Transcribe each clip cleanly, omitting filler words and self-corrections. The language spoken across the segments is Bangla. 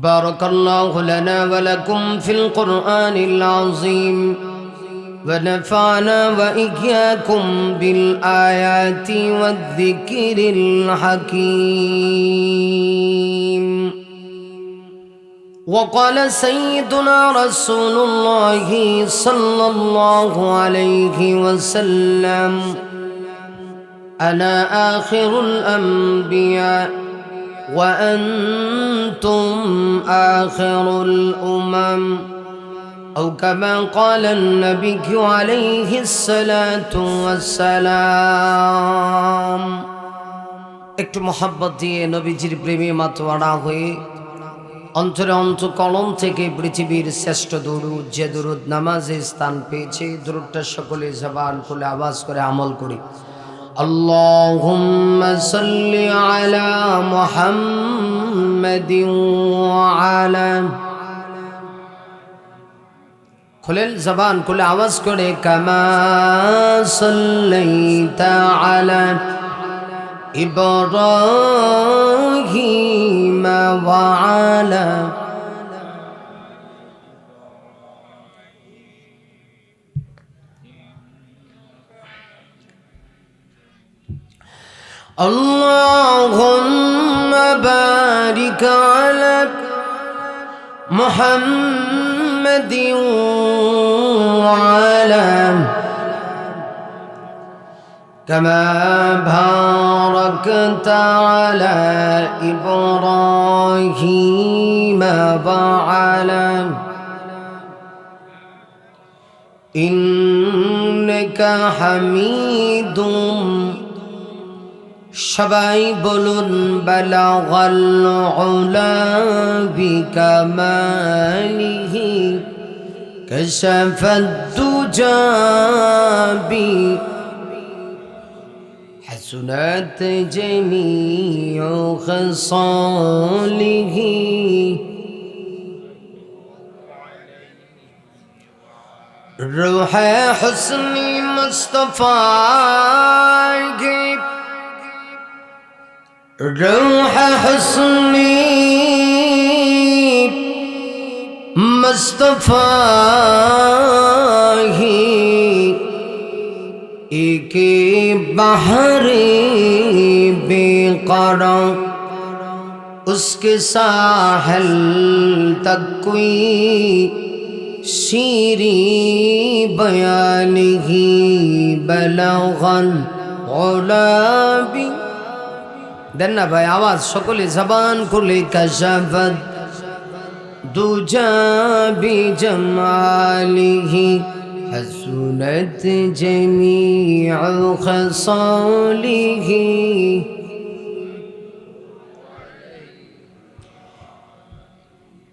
بارك الله لنا ولكم في القرآن العظيم ونفعنا وإياكم بالآيات والذكر الحكيم. وقال سيدنا رسول الله صلى الله عليه وسلم: أنا آخر الأنبياء وأنتم آخر الأمم أو كما قال النبي عليه الصلاة والسلام. একটু মোহাব্বত দিয়ে নবীজির প্রেমে মাতোয়ারা হয়ে অন্তরে অন্তঃকলম থেকে পৃথিবীর শ্রেষ্ঠ দরুদ, যে দরুদ নামাজে স্থান পেয়েছে, দরুদটা সকলে জবান খুলে আওয়াজ করে আমল করি। আল্লাহুম্মা সাল্লি আলা মুহাম্মাদিন ওয়া আলা, খুলেন জবান খুলে আওয়াজ করে, কামা সাল্লাইতা আলা ইব্রাহিম ওয়া আলা আল্লাহুম্মা বারিক আলা মুহাম্মাদিন ওয়া আলা কামা বারাকতা আলা ইব্রাহিম ওয়া আলা ইন্নাকা হামিদুম। সবাই বলুন বালাগাল উলা বিকামালিহি কাশাফাদ দুজা বি হাসুনাত জামিউ খাসালিহি রূহে হুসনি মুস্তাফা কে روح حسنی مصطفیٰ ہی ایک بحر بے قرار، اس کے ساحل تک کوئی شیریں بیان ہی بلغن غلابی দেন না ভাই আওয়াজ সকলে জবান খুলে, কাশাফাত দুজা বিজামালিহি হাসুনাত জামিউ খাসালিহি।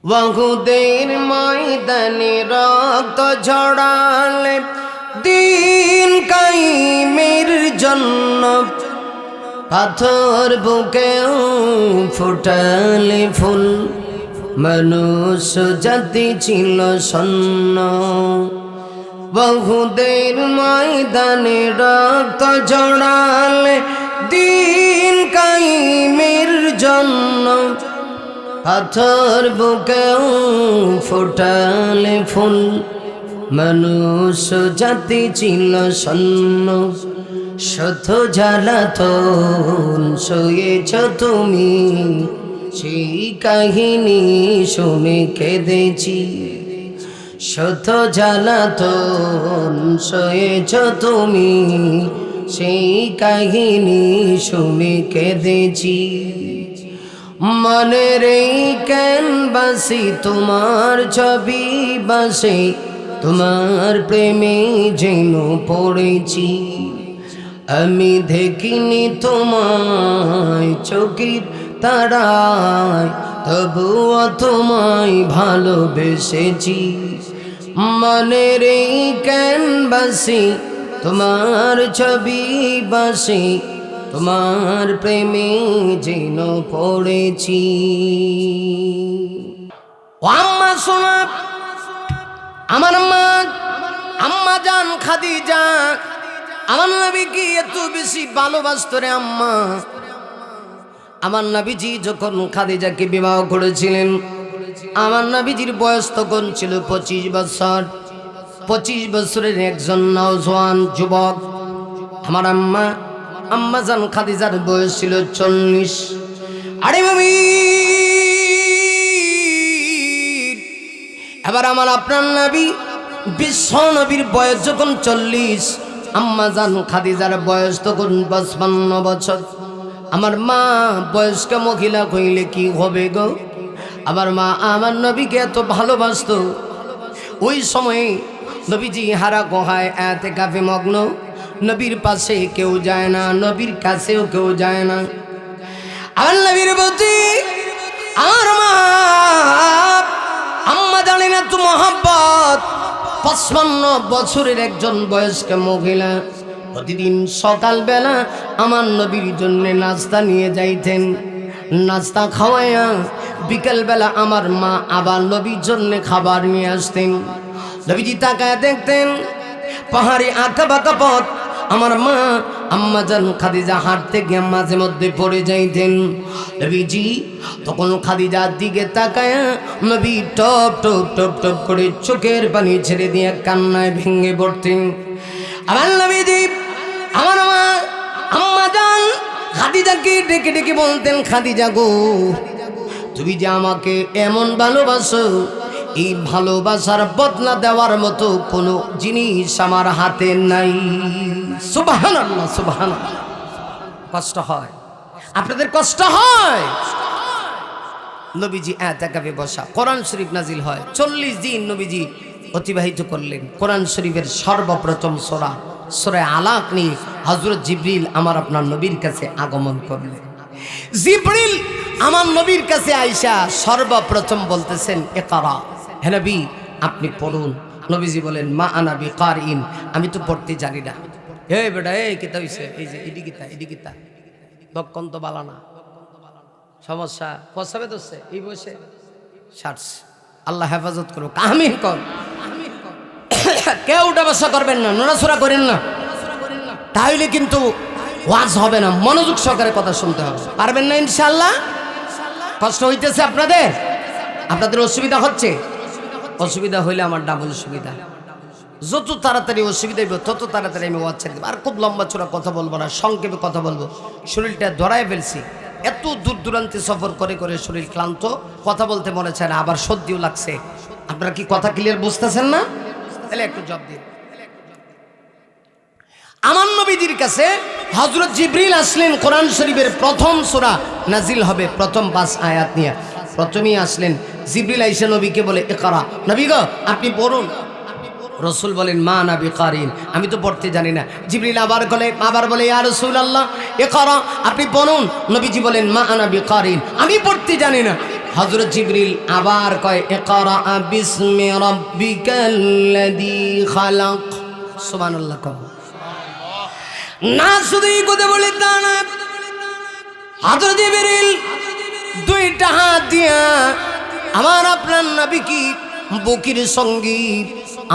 ওয়াহুদের ময়দানে রক্ত ঝরালে দিন কায়েমের জন্য, পাথর বুকেও ফুটালে ফুল, মানুষ জাতি ছিল শূন্য। বহুদের ময়দানে রক্ত ঝরালে দিন কায়েমের জন্য, পাথর বুকেও ফুটালে ফুল, মানুষ জাতি ছিল শূন্য। শত জ্বালাতন সয়েছ তুমি, সেই কাহিনী শুনে কেঁদেছি। শত জ্বালাতন সয়েছ তুমি, সেই কাহিনী শুনে কেঁদেছি। মনের এই ক্যানভাসে তোমার ছবি বাসে, তোমার প্রেমে যেন পড়েছি। আমি দেখিনি তোমায় চোখের তারায়, তবুও তোমায় ভালোবেসেছি। মনের এই ক্যানভাসে তোমার ছবি বাসে, তোমার প্রেমে যেন পড়েছি। ও আম্মা শোনা, আমার আম্মা জান খাদিজা আমার নবীকে এত বেশি ভালোবাসত রে আম্মা। আমার নবীজি যখন খাদিজাকে বিবাহ করেছিলেন, আমার নবীজির বয়স তখন ছিল 25 বছর। 25 বছরের একজন নওজোয়ান যুবক। আমার আম্মা জান খাদিজার বয়স ছিল 40। আরে মামি, এবার আমার আপনার নবী বিশ্ব নবীর বয়স যখন 40, আম্মা জান খাদিজার বয়স তখন 55 বছর। আমার মা বয়স্ক মহিলা কইলে কি হবে গো? আমার মা আমার নবীকে এত ভালোবাসতো। ওই সময়ে নবীজি হারা গুহায় ইতিকাফে মগ্ন। নবীর পাশে কেউ যায় না, নবীর কাছেও কেউ যায় না। আমার নবীর প্রতি আমার মা আম্মা জানে না তো মহব্বত। 55 বছরের একজন বয়স্ক মহিলা প্রতিদিন সকালবেলা আমার নবীর জন্য নাস্তা নিয়ে যাইতেন। নাস্তা খাওয়াইয়া বিকেলবেলা আমার মা আবার নবীর জন্য খাবার নিয়ে আসতেন। নবীজি তাকায় দেখতেন পাহাড়ি আঁকা বাঁকা পথ। আমার মা আম্মা জান খাদিজা হাঁটতে গিয়ে মাঝে মধ্যে পড়ে যাইতেন। নবীজি তখন খাদিজার দিকে তাকায় নবী টপ টপ টপ টপ করে চোখের পানি ছেড়ে দিয়ে কান্নায় ভেঙে পড়তেন। আমার নবীজি আমার মা আম্মা জান খাদিজাকে ডেকে ডেকে বলতেন, খাদিজা গো, তুমি যে আমাকে এমন ভালোবাসো, এই ভালোবাসার বদলা দেওয়ার মতো কোনো জিনিস আমার হাতে নাই। সুবহানাল্লাহ, সুবহানাল্লাহ। কষ্ট হয়, আপনাদের কষ্ট হয়। নবীজি ইতিকাফে বসা, কোরআন শরীফ নাজিল হয়। 40 দিন নবীজি অতিবাহিত করলেন। কোরআন শরীফের সর্বপ্রথম সূরা সূরা আলাক নিয়ে হযরত জিবরিল আমার আপনার নবীর কাছে আগমন করলেন। জিবরিল আমার নবীর কাছে আয়েশা সর্বপ্রথম বলতেছেন, ইকরা, হে নবী আপনি পড়ুন। নবীজি বলেন, মা আনা বিকারিন, আমি তো পড়তে জানি না। এই বেটা, এই কিতা হইছে? এই যে ইডি কিতা দক্ষণ তো বালানা সমস্যা পছাবে দোষে এই বসে শার্টস। আল্লাহ হেফাজত করো, আমিন কর। কেউ উঠা বসা করবেন না, নড়াচড়া করেন না, তাহলে কিন্তু ওয়াজ হবে না। মনোযোগ সহকারে কথা শুনতে হবে। পারবেন না ইনশাআল্লাহ? কষ্ট হইতেছে আপনাদের? আপনাদের অসুবিধা হচ্ছে? অসুবিধা হইলে আমার ডাবল সুবিধা। যত তাড়াতাড়ি অসুবিধা হইব তত তাড়াতাড়ি আমি ওয়াজ ছেড়ে দেবো। আর খুব লম্বা চূড়া কথা বলবো না, সংক্ষেপে কথা বলবো। শরীরটা ধরায় ফেলছি, এত দূর দূরান্তে সফর করে করে শরীর ক্লান্ত, কথা বলতে মনে চায় না, আবার সর্দিও লাগছে। আপনারা কি কথা ক্লিয়ার বুঝতেছেন না? তাহলে একটু জব দিন। আমার নবীজির কাছে হযরত জিবরিল আসলেন। কোরআন শরীফের প্রথম সূরা নাজিল হবে প্রথম 5 আয়াত নিয়ে। প্রথমেই আসলেন জিবরিল আইসা নবীকে বলে, ইকরা, নবী গো আপনি পড়ুন। রসুল বলেন, মা আনা বিকারিন, আমি তো পড়তে জানি না। জিবরিল আবার বলে, ইয়া রাসূলুল্লাহ ইকরা, আপনি পড়ুন। নবীজি বলেন, মা আনা বিকারিন, আমি পড়তে জানি না। হযরত জিবরিল আবার কয়, ইকরা বিসমি রাব্বিকাল্লাযী খালাক। সুবহানাল্লাহ। না শুধু এই কথা বলে তা না, হযরত জিবরিল 2টা হাত দিয়া আমার আপনার নবীকে বুকের সঙ্গে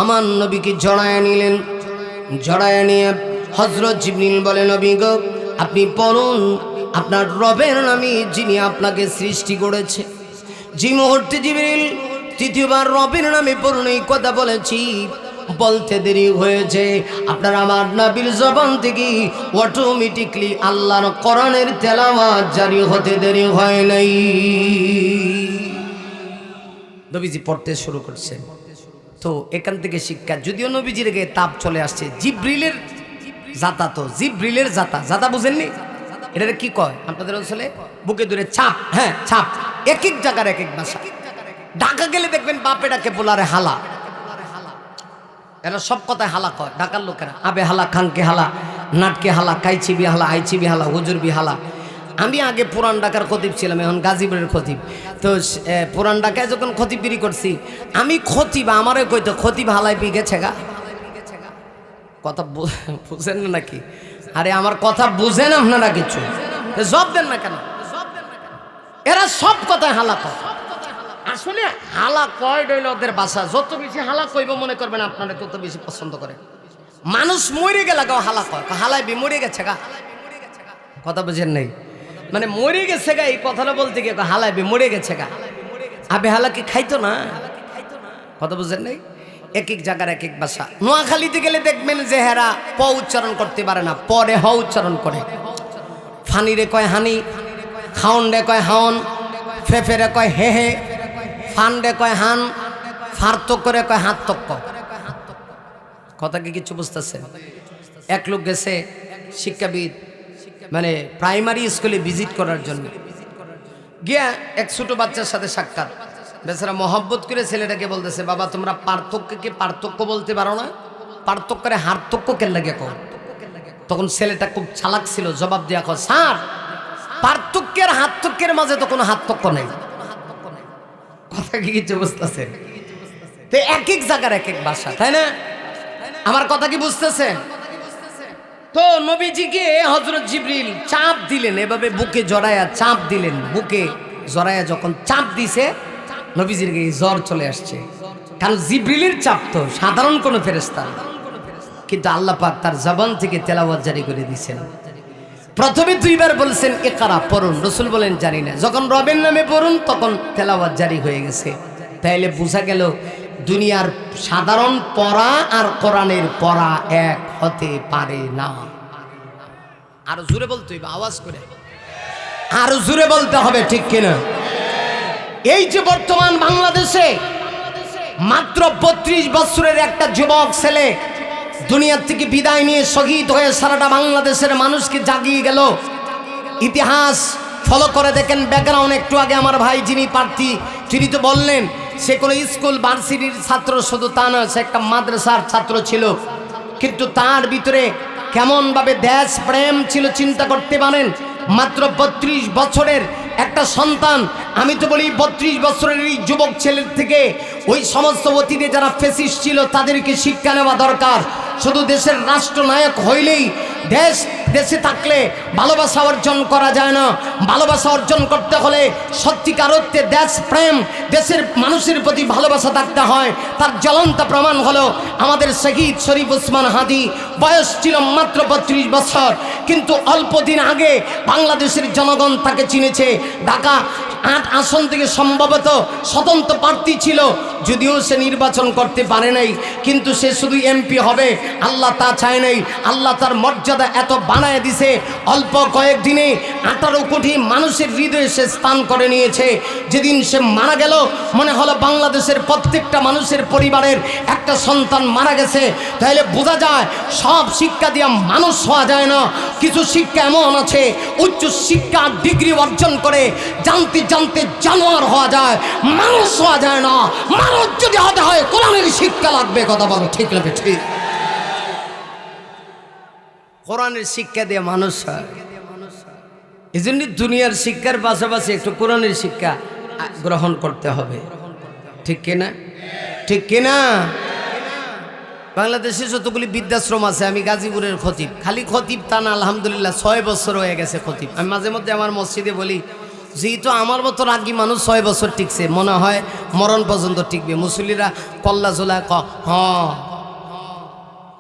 আমার নবীকে জড়ায় নিলেন। জড়ায় নিয়ে হযরত জিবরিল বলে, নবী গো আপনি পড়ুন আপনার রবের নামে যিনি আপনাকে সৃষ্টি করেছে। যে মুহূর্তে জিবরিল তৃতীয়বার রবের নামে পড়ুন এই কথা বলেছি, বলতে দেরি হয়েছে। আপনার আমার নবীর জবান থেকে অটোমেটিকলি আল্লাহর কোরআনের তেলাওয়াত জারি হতে দেরি হয় নাই। নবীজি পড়তে শুরু করছেন। তো এখান থেকে শিক্ষা, যদিও নবীজির গায়ে তাপ চলে আসছে, জিবরিলের জাতা, তো জিবরিলের জাতা বুঝেননি? এটা কি কয় আপনাদের অঞ্চলে? বুকে ধরে ছাপ। হ্যাঁ ছাপ, এক এক জায়গার এক এক ভাষা। ঢাকা গেলে দেখবেন বাপে ডাকে পোলারে হালা, এরা সব কথায় হালা কয় ঢাকার লোকেরা। আবে হালা, খানকে হালা, নাটকে হালা, কাইছি বি হালা, আইছি বি হালা, হুজুর বি হালা। আমি আগে পুরান ঢাকার খতিব ছিলাম, এখন গাজীপুরের খতিব। তো পুরান ঢাকায় যখন খতিবগিরি করছি, আমি খতিব আমারে কইতো, খতিব হালাই বি গেছে গা। কথা বুঝেন না নাকি? আরে আমার কথা বুঝেন আপনারা কিছু? জব দেন না কেন? এরা সব কথায় হালা কয়। আসলে হালা কয় ডইল ওদের বাসা। যত বেশি হালা কইব মনে করবেন আপনারা তত বেশি পছন্দ করে। মানুষ মরে গেলে গাও হালা কয়, হালাই বি মরে গেছে গা। কথা বুঝেন নাই? মানে মরে গেছে গা, এই কথাটা বলতে গিয়ে হালাই বি মরে গেছে গা। আবেহালা কি খাইতো না? কথা বুঝেন নাই? এক এক জায়গার এক এক ভাষা। নোয়াখালীতে গেলে দেখবেন যে হেরা প উচ্চারণ করতে পারে না, পরে হ উচ্চারণ করে। ফানিরে কয় হানি, খাউন রে কয় হাওন, ফেফেরে কয় হে হে, ফান রে কয় হান, ফার্তক করে কয় হাতক্য। কথা কি কিছু বুঝতেছে? এক লোক গেছে শিক্ষাবিদ, মানে প্রাইমারি স্কুলে ভিজিট করার জন্য গিয়া এক ছোট বাচ্চার সাথে সাক্ষাৎ। বেচারা মহব্বত করে ছেলেটাকে বলতেছে, বাবা তোমরা পার্থক্যকে পার্থক্য বলতে পারো না? পার্থক্য করে হার্থক্য কেন লাগে কো? তখন ছেলেটা খুব চালাক ছিল, জবাব দেয়া কো, স্যার পার্থক্যের হার্থক্যের মাঝে তো কোনো হার্থক্য নেই। কথা কি কিছু বুঝতেছে? তো এক এক জায়গার এক এক ভাষা, তাই না? আমার কথা কি বুঝতেছে? তো নবীজিকে হযরত জিবরিল চাপ দিলেন, এভাবে বুকে জড়ায়া চাপ দিলেন। বুকে জড়ায়া যখন চাপ দিছে, নবীজির গায়ে জ্বর চলে আসছে। কারণ জিবরিলের চাপ তো সাধারণ কোনো ফেরেশতা না, কিন্তু আল্লাহ পাক তার জবান থেকে তেলাওয়াত জারি করে দিয়েছেন। প্রথমে দুইবার বলছেন ইকরা, পড়ুন। রাসূল বলেন জানি না। যখন রবের নামে পড়ুন তখন তেলাওয়াত জারি হয়ে গেছে। তাইলে বোঝা গেল দুনিয়ার সাধারণ পড়া আর কোরআনের পড়া এক হতে পারে না। আরো জোরে বলতে হবে, আওয়াজ করে আরো জোরে বলতে হবে, ঠিক কিনা? এই যে বর্তমান বাংলাদেশে মাত্র 32 বছরের একটা যুবক ছেলে দুনিয়ার থেকে বিদায় নিয়ে শহীদ হয়ে সারাটা বাংলাদেশের মানুষকে জাগিয়ে গেল। ইতিহাস ফলো করে দেখেন, ব্যাকগ্রাউন্ড একটু আগে আমার ভাই যিনি প্রার্থী তিনি তো বললেন সে কোনো স্কুল ভার্সিটির ছাত্র শুধু তা না, সে একটা মাদ্রাসার ছাত্র ছিল। কিন্তু তার ভিতরে কেমনভাবে দেশ প্রেম ছিল চিন্তা করতে পারেন। মাত্র 32 বছরের একটা সন্তান। আমি তো বলি 32 বছরের এই যুবক ছেলের থেকে ওই সমস্ত অতীতে যারা ফ্যাসিস্ট ছিল তাদেরকে শিক্ষা নেওয়া দরকার। শুধু দেশের রাষ্ট্রনায়ক হইলেই দেশে থাকলে ভালোবাসা অর্জন করা যায় না। ভালোবাসা অর্জন করতে হলে সত্যিকার অর্থে দেশ প্রেম, দেশের মানুষের প্রতি ভালোবাসা থাকতে হয়। তার জ্বলন্ত প্রমাণ হলো আমাদের শহীদ শরীফ ওসমান হাদি। বয়স ছিল মাত্র 32 বছর, কিন্তু অল্প দিন আগে বাংলাদেশের জনগণ তাকে চিনেছে। ঢাকা 8 আসন থেকে সম্ভবত স্বতন্ত্র প্রার্থী ছিল, যদিও সে নির্বাচন করতে পারে নাই, কিন্তু সে শুধু এমপি হবে আল্লাহ তা চায় নাই। আল্লাহ তার মর্যাদা এত বানায় দিছে, অল্প কয়েকদিনে 18 কোটি মানুষের হৃদয়ে সে স্থান করে নিয়েছে। যেদিন সে মারা গেল মনে হলো বাংলাদেশের প্রত্যেকটা মানুষের পরিবারের একটা সন্তান মারা গেছে। তাহলে বোঝা যায় সব শিক্ষা দিয়ে মানুষ হওয়া যায় না। কিছু শিক্ষা এমন আছে উচ্চ শিক্ষা ডিগ্রি অর্জন করে জানতে জানতে জানোয়ার হওয়া যায়, মানুষ হওয়া যায় না। মানুষ যদি হতে হয় কোরআনের শিক্ষা লাগবে। কথা বলো ঠিক লাগবে? ঠিক। কোরআনের শিক্ষা দিয়ে মানুষ হয়। এই জন্য দুনিয়ার শিক্ষার পাশাপাশি একটু কোরআনের শিক্ষা গ্রহণ করতে হবে, ঠিক কিনা? ঠিক কিনা? বাংলাদেশে যতগুলি বৃদ্ধাশ্রম আছে, আমি গাজীপুরের খতিব, খালি খতিব তা না, আলহামদুলিল্লাহ 6 বছর হয়ে গেছে খতিব। আমি মাঝে মধ্যে আমার মসজিদে বলি, যেহেতু আমার মতো রাগী মানুষ 6 বছর টিকছে, মনে হয় মরণ পর্যন্ত টিকবে। মুসল্লিরা কল্লা জোলা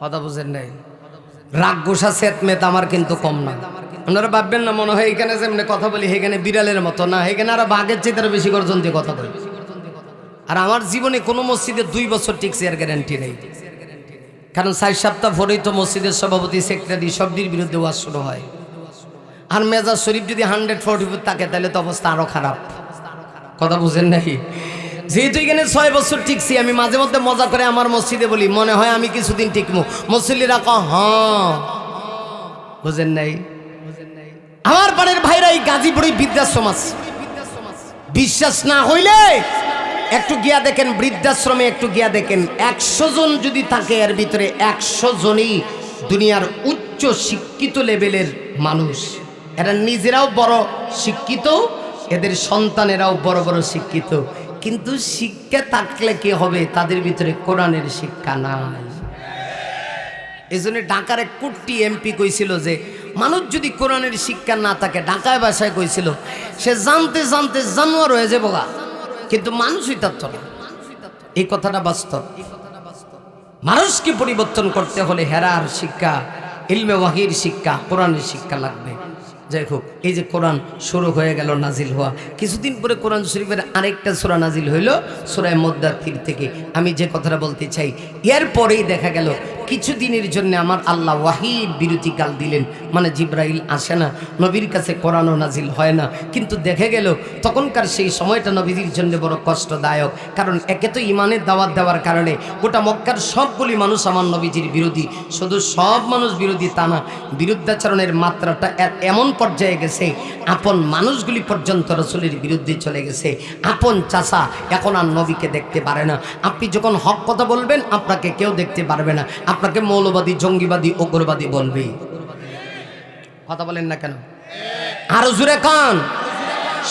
কথা বুঝেন নাই? রাগ গোসা সেতমেত আমার কিন্তু কম না। আপনারা ভাববেন না মনে হয় এখানে যেমনি কথা বলি এখানে বিড়ালের মতো, না, এখানে আরো বাঘের চেয়ে তারা বেশি গর্জন দিয়ে কথা বলি। আর আমার জীবনে কোনো মসজিদে 2 বছর টিকছে এর গ্যারান্টি নেই। কারণ 4 সপ্তাহ পরেই তো মসজিদের সভাপতি সেক্রেটারি সবটির বিরুদ্ধে ওয়াজ শুরু হয়। আর মেজাজ শরীফ যদি 144 থাকে তাহলে তো অবস্থা আরো খারাপ। কথা বুঝেন নাকি? যেহেতু এখানে 6 বছর টিকছি, আমি মাঝে মধ্যে মজা করে আমার মসজিদে বলি মনে হয় আমি কিছুদিন টিকবো। মুসল্লিরা হ্যাঁ, বুঝেন নাই? আমার পাড়ের ভাইরা এই গাজীপুরে বৃদ্ধাশ্রম আছে, বিশ্বাস না হইলে একটু গিয়া দেখেন বৃদ্ধাশ্রমে, একটু গিয়া দেখেন 100 জন যদি থাকে এর ভিতরে 100 জনই দুনিয়ার উচ্চ শিক্ষিত লেভেলের মানুষ। এরা নিজেরাও বড় শিক্ষিত, এদের সন্তানেরাও বড় বড় শিক্ষিত, কিন্তু শিক্ষা থাকলে কি হবে? তাদের ভিতরে কোরআনের শিক্ষা নাই। এই জন্য ঢাকার এক কুট্টি এমপি কইছিল যে মানুষ যদি কোরআনের শিক্ষা না থাকে, ঢাকায় ভাষায় কইছিল সে জানতে জানতে জানোয়ার হয়ে যাবো গা, কিন্তু মানুষই তথ্য না। এই কথাটা বাস্তব। মানুষকে পরিবর্তন করতে হলে হেরার শিক্ষা, ইলমে ওয়াহির শিক্ষা, কোরআনের শিক্ষা লাগবে। যাই হোক, এই যে কোরআন শুরু হয়ে গেল নাজিল হওয়া, কিছুদিন পরে কোরআন শরীফের আরেকটা সূরা নাজিল হইল সূরা মুদ্দাথির থেকে। আমি যে কথাটা বলতে চাই, এরপরেই দেখা গেল কিছুদিনের জন্য আমার আল্লাহ ওয়াহির বিরতিকাল দিলেন, মানে জিব্রাইল আসে না, নবীর কাছে কোরআনও নাজিল হয় না। কিন্তু দেখা গেল তখনকার সেই সময়টা নবীদের জন্য বড় কষ্টদায়ক, কারণ একে তো ইমানের দাওয়াত দেওয়ার কারণে গোটা মক্কার সবগুলি মানুষ আমার নবীজির বিরোধী। শুধু সব মানুষ বিরোধী তা না, বিরুদ্ধাচরণের মাত্রাটা এমন পর্যায়ে গেছে, আপন মানুষগুলি পর্যন্ত রসুলের বিরুদ্ধে চলে গেছে। আপন চাচা এখন আর নবীকে দেখতে পারে না। আপনি যখন হক কথা বলবেন আপনাকে কেউ দেখতে পারবে না, আপনাকে মৌলবাদী, জঙ্গিবাদী, উগ্রবাদী বলবে। কথা বলেন না কেন? আরো জোরে কান।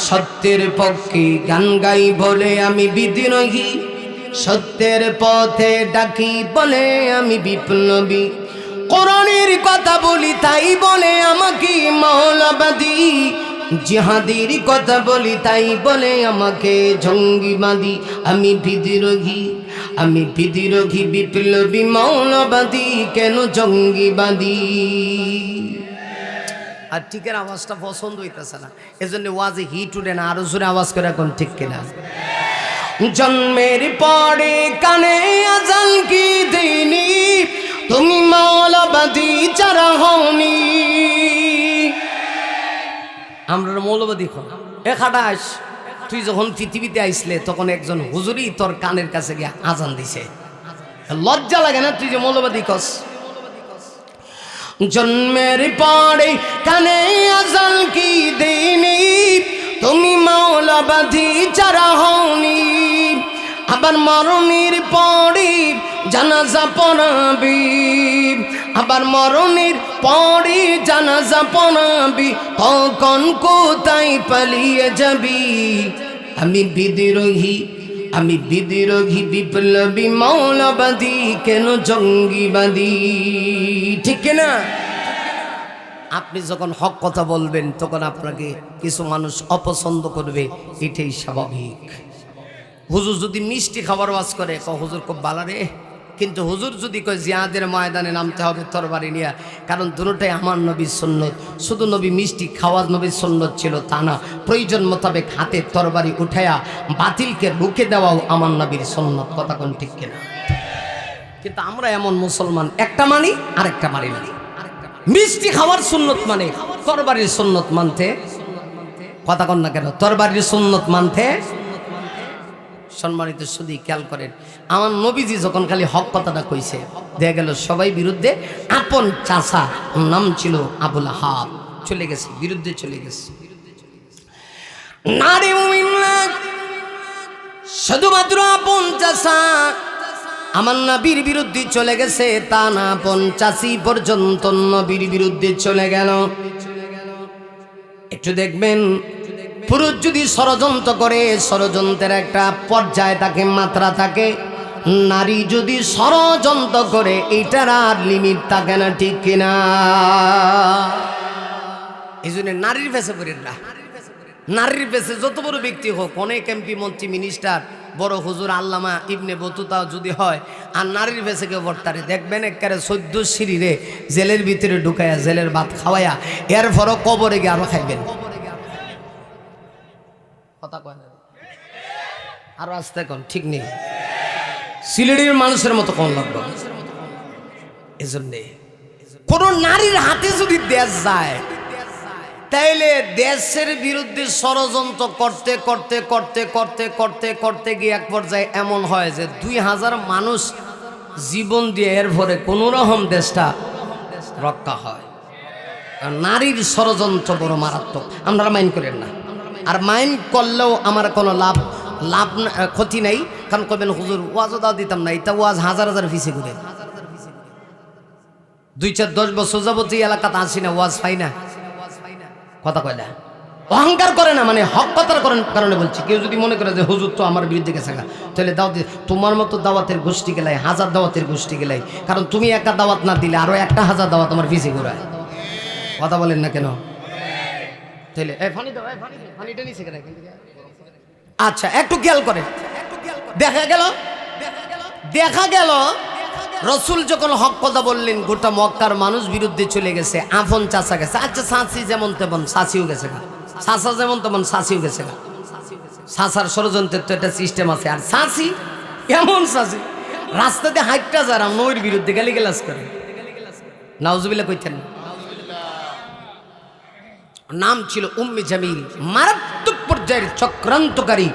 সত্যের পক্ষে গান গাই বলে আমি বিদ্রোহী, সত্যের পথে ডাকি বলে আমি বিপ্লবী, কোরআনের কথা বলি তাই বলে আমাকে মৌলবাদী, জিহাদের কথা বলি তাই বলে আমাকে জঙ্গিবাদী। আমি বিদ্রোহী, আমি বিদ্রোহী, বিপ্লবী, মৌলবাদী, কেন জঙ্গিবাদী? আর ঠিকের আওয়াজটা পছন্দ হইতেছে না, এজন্য ওয়াজে হিট উঠে না। আরো জোরে আওয়াজ করে এখন, ঠিক কিনা? জন্মের পরে কানে আজান কি দিনি, তুমি মৌলবাদী যারা হওনি। আমরা মৌলবাদী খন এ খাটাস, তুই যখন পৃথিবীতে আইসলে তখন একজন হুজুরই তোর কানের কাছে গিয়ে আজান দিছে, লজ্জা লাগে না তুই যে মৌলবাদী কস? জন্মের পরে কানে আজান কি দিনি, তুমি মৌলবাদী যারা হওনি। আবার মরণের পরে জানাজা পড়াবি, আবার মরণের পরে জানাজা পড়াবি, তখন কোথায় পালিয়ে যাবি? আমি বিদ্রোহী, আমি বিদ্রোহী, বিপ্লবী, মৌলবাদী, কেন জঙ্গিবাদী? ঠিক কিনা? আপনি যখন হক কথা বলবেন তখন আপনাকে কিছু মানুষ অপছন্দ করবে, এটাই স্বাভাবিক। হুজুর যদি মিষ্টি খাবার ওয়াজ করে হুজুর খুব ভালো রে, কিন্তু হুজুর যদি কয় জিহাদের ময়দানে নামতে হবে তরবারি নিয়ে, কারণ দুটোটাই আমার নবীর সুন্নত। শুধু নবী মিষ্টি খাওয়া নবীর সুন্নত ছিল তা না, প্রয়োজন মোতাবেক হাতে তরবারি উঠায়া বাতিলকে রুখে দেওয়াও আমার নবীর সুন্নত। কথা কোন ঠিক কিনা? কিন্তু আমরা এমন মুসলমান, একটা মানি আরেকটা মানি না। মিষ্টি খাওয়ার সুন্নত মানে তরবারির সুন্নত মানতে, কথা কন না কেন? তরবারির সুন্নত মানতে। সম্মানিত শুধু খেয়াল করেন, আমার নবীজি যখন খালি হক কথাটা কইছে, দেখা গেল সবাই বিরুদ্ধে। আপন চাচা, নাম ছিল আবুল আহাব, চলে গেছে, বিরুদ্ধে চলে গেছে। নারী মুমিনা শুধুমাত্র আপন চাচা আমার নবীর বিরুদ্ধে চলে গেছে তা না, আপন চাচি পর্যন্ত নবীর বিরুদ্ধে চলে গেল। একটু দেখবেন, পুরুষ যদি ষড়যন্ত্র করে, ষড়যন্ত্রের একটা পর্যায়ে থাকে, মাত্রা থাকে। নারী যদি ষড়যন্ত্র করে, এটার আর লিমিট থাকে না, ঠিক কিনা? এই জন্য নারীর ফেসে পড়েন না। নারীর ফেসে যত বড় ব্যক্তি হোক, অনেক এমপি, মন্ত্রী, মিনিস্টার, বড় হুজুর, আল্লামা, ইবনে বতুতা যদি হয়, আর নারীর ফেসে কেউ বর্তারে দেখবেন একেবারে 14 সিঁড়িরে জেলের ভিতরে ঢুকাইয়া, জেলের ভাত খাওয়াইয়া, এর পরও কবরে গিয়ে আরো খাইবেন। কথা কয় না, আরো আসতে কোন ঠিক নেই, সিলেটের মানুষের মতো কোন লাগবে। এজন্যে কোন নারীর হাতে যদি দেশ যায়, তাইলে দেশের বিরুদ্ধে ষড়যন্ত্র করতে করতে করতে করতে করতে করতে গিয়ে এক পর্যায়ে এমন হয় যে 2000 মানুষ জীবন দিয়ে এর ভরে কোনোরকম দেশটা রক্ষা হয়। নারীর ষড়যন্ত্র বড় মারাত্মক, আপনারা মাইন্ড করেন না। আর মাইন্ড করলেও আমার কোনো লাভ ক্ষতি নাই, কারণ কবেন হুজুর ওয়াজও দাও দিতাম না, এটা ওয়াজ হাজার হাজার ফিসে ঘুরে। 2-4-10 বছর যাবত এই এলাকাতে আসি না, ওয়াজ পাই না। কথা কয় না, অহংকার করে না, মানে হক কথার কারণে বলছি। কেউ যদি মনে করে যে হুজুর তো আমার বিরুদ্ধে গেছে, তাহলে দাওয়াত, তোমার মতো দাওয়াতের গোষ্ঠী গেলাই, হাজার দাওয়াতের গোষ্ঠী গেলাই, কারণ তুমি একটা দাওয়াত না দিলে আরো 1000 দাওয়াত আমার পিছিয়ে ঘোরায়। কথা বলেন না কেন? তাহলে আচ্ছা একটু খেয়াল করে, দেখা গেল রসুল যখন হক কথা বললেন গোটা মক্কার মানুষ বিরুদ্ধে চলে গেছে, আফন চাচা গেছে। আচ্ছা চাচি যেমন তেমন চাচিও গেছে গা, চাচা যেমন তেমন চাচিও গেছে গা। চাচার ষড়যন্ত্রের তো একটা সিস্টেম আছে। আর চাচি এমন চাচি রাস্তাতে হাইটটা যারা নইর বিরুদ্ধে গালিগালাজ করে, নাউজুবিল্লাহ কইতেন না। নাম ছিল উম্মে জামিল। মারাত্মক পর্যায়ের চক্রান্তকারী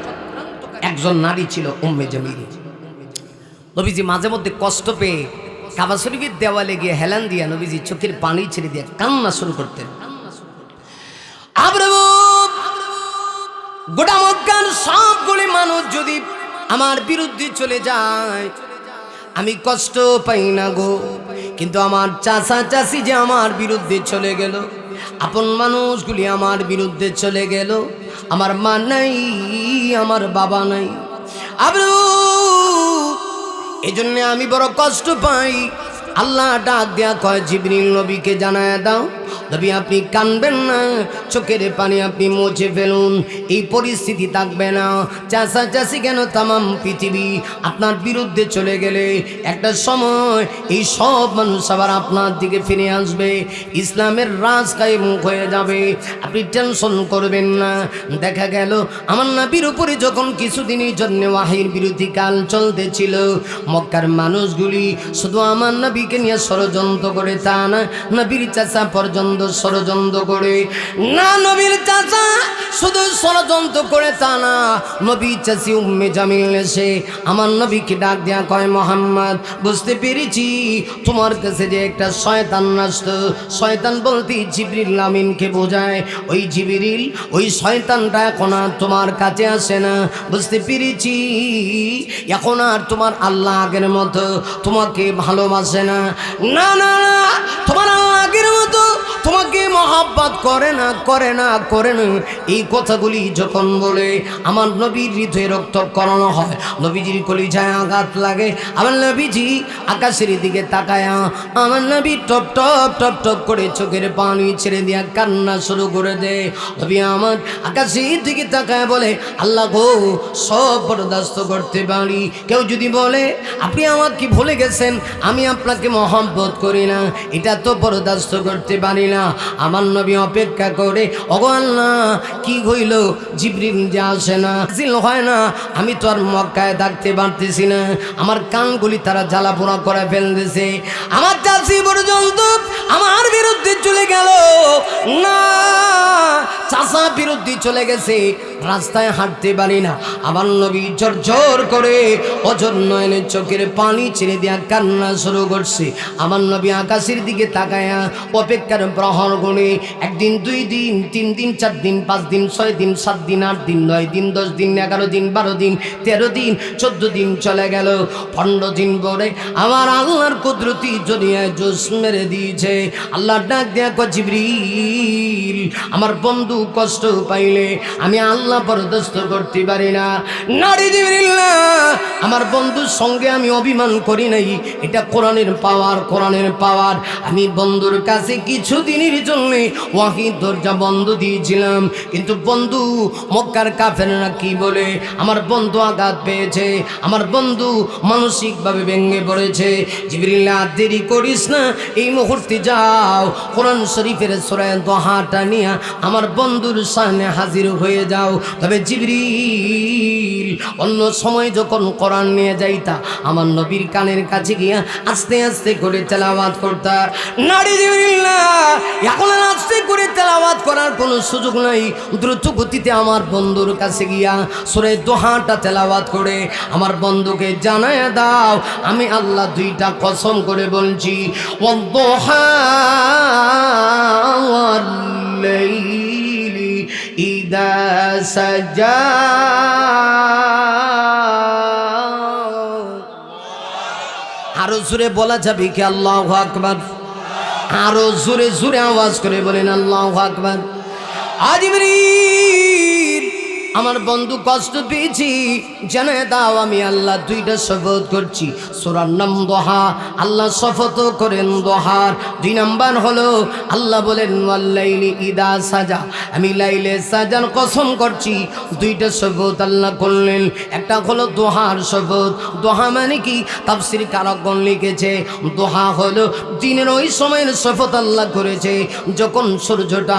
একজন নারী ছিল উম্মে জামিল। নবীজি মাঝে মধ্যে কষ্ট পেয়ে কাবা শরীফের দেওয়ালে গিয়ে হেলান দিয়া নবীজি চোখের পানি ছেড়ে দিয়ে কান্না শুরু করতেন। গোটা মক্কার সবগুলি মানুষ যদি আমার বিরুদ্ধে চলে যায় আমি কষ্ট পাই না গো, কিন্তু আমার চাচা চাচি যে আমার বিরুদ্ধে চলে গেল, আপন মানুষগুলি আমার বিরুদ্ধে চলে গেল, আমার মা নাই, আমার বাবা নাই। এই জন্য আমি বড় কষ্ট পাই। আল্লাহ ডাক দেয়া কয় জিবরিল নবীকে জানায় দাও, নবী আপনি কানবেন না, চোখের পানি আপনি মুছে ফেলুন, এই পরিস্থিতি থাকবে না। চাচা চাচি কেন তামাম পৃথিবী আপনার বিরুদ্ধে চলে গেলে একটা সময় এই সব মানুষ আবার আপনার দিকে ফিরে আসবে, ইসলামের রাজ কায়েম হয়ে যাবে, আপনি টেনশন করবেন না। দেখা গেল আমার নবীর উপরে যখন কিছুদিনের জন্য ওয়াহির বিরোধী কাল চলতেছিল, মক্কার মানুষগুলি শুধু আমার নবীকে নিয়ে ষড়যন্ত্র করে তা না, নবীর চাচা পর্যন্ত ষড়যন্ত্র করে না, নবীর চাচা শুধু ষড়যন্ত্র করে তা না, নবী চাচি উম্মে জামিল এসে আমার নবীকে ডাক দেয়া কয় মোহাম্মদ বুঝতে পেরেছি তোমার কাছে যে একটা শয়তান আসতো, শয়তান বলতে জিবরিল আমিনকে বোঝায়, ওই জিবরিল ওই শয়তানটা এখন আর তোমার কাছে আসে না, বুঝতে পেরেছি এখন আর তোমার আল্লাহ আগের মতো তোমাকে ভালোবাসে না, না না না তোমার আল্লাহ আগের মতো তোমাকে মহব্বত করে না করে না করে না। এই কথাগুলি যখন বলে আমার নবীর হৃদয়ে রক্তকরণ হয়, নবীজির কলিজায় আঘাত লাগে। আমার নবীজি আকাশের দিকে তাকায়া আমার নবী টপ টপ টপ টপ করে চোখের পানি ছেড়ে দিয়া কান্না শুরু করে দেয়। নবী আমার আকাশের দিকে তাকায় বলে আল্লাহ গো সব বরদাস্ত করতে পারি, কেউ যদি বলে আপনি আমাকে ভুলে গেছেন, আমি আপনাকে মহব্বত করি না, এটা তো বরদাস্ত করতে পারি না। আমার নবী অপেক্ষা করে ওগো আল্লাহ কি হইল, জিবরিল যে আসে না, জিল হয় না, আমি তো আর মক্কায় থাকতে পারতেছি না, আমার কানগুলি তারা জ্বালা পোড়া করে ফেলতেছে, আমার চাচি পর্যন্ত আমার বিরুদ্ধে চলে গেল, না চাচা বিরুদ্ধে চলে গেছে, রাস্তায় হাঁটতে পারি না। আমার নবী জোর জোর করে অজর নয়নের চোখের পানি ছেড়ে দেয়া কান্না শুরু করছে। আমার নবী আকাশের দিকে তাকায়া অপেক্ষার প্রহর গুণে একদিন, 2 দিন, 3 দিন, 4 দিন, 5 দিন, 6 দিন, 7 দিন, 8 দিন, 9 দিন, 10 দিন, 11 দিন, 12 দিন, 13 দিন, 14 দিন চলে গেল। 15 দিন পরে আমার আল্লাহর কুদরতি জড়িয়ায় জোশ মেরে দিয়েছে। আল্লাহ ডাক দেয়া কয় জিবরিল আমার বন্ধু কষ্ট পাইলে আমি আল্লাহ বরদাস্ত করতে পারি না, নারী জিবরিল না, আমার বন্ধুর সঙ্গে আমি অভিমান করি নাই, এটা কোরআনের পাওয়ার, কোরআনের পাওয়ার। আমি বন্ধুর কাছে কিছুদিনের জন্য ওয়াহি দরজা বন্ধ দিয়েছিলাম, কিন্তু বন্ধু মক্কার কাফেররা কি বলে, আমার বন্ধু আঘাত পেয়েছে, আমার বন্ধু মানসিকভাবে ভেঙে পড়েছে। জিবরিল আর দেরি করিস না, এই মুহূর্তে যাও কোরআন শরীফের সূরা দোহাটা নিয়ে আমার বন্ধুর সামনে হাজির হয়ে যাও। তবে জিবরিল অন্য সময় যখন কোরআন নিয়ে যাইতা আমার নবীর কানের কাছে গিয়া আস্তে আস্তে করে তেলাওয়াত করতা, নারী জিবরিল না, এখন আস্তে করে তেলাওয়াত করার কোনো সুযোগ নাই, দ্রুত গতিতে আমার বন্ধুর কাছে গিয়া সূরা দোহাটা তেলাওয়াত করে আমার বন্ধুকে জানায়া দাও আমি আল্লাহ 2টা কসম করে বলছি, ওয়াদ-দুহা ওয়াল-লাইলি ইযা সাজা। আরো জোরে বলা যাবে কি আল্লাহু আকবার? আরো জোরে জোরে আওয়াজ করে বলেন আল্লাহু আকবার। জিবরিল আমার বন্ধু কষ্ট পেয়েছি, জেনে দাও আমি আল্লাহ দুইটা শপথ করছি। সূরার নাম দোহা, আল্লাহ শপথ করেন দোহার। 2 নাম্বার হলো আল্লাহ বলেন ওয়াল্লাইলি ইদা সাজা, আমি লাইলে সাজার কসম করছি। দুইটা শপথ আল্লাহ করলেন, একটা হলো দোহার শপথ। দোহা মানে কি? তাফসীর কারকগণ লিখেছে দোহা হলো দিনের ওই সময়ের শপথ আল্লাহ করেছে যখন সূর্যটা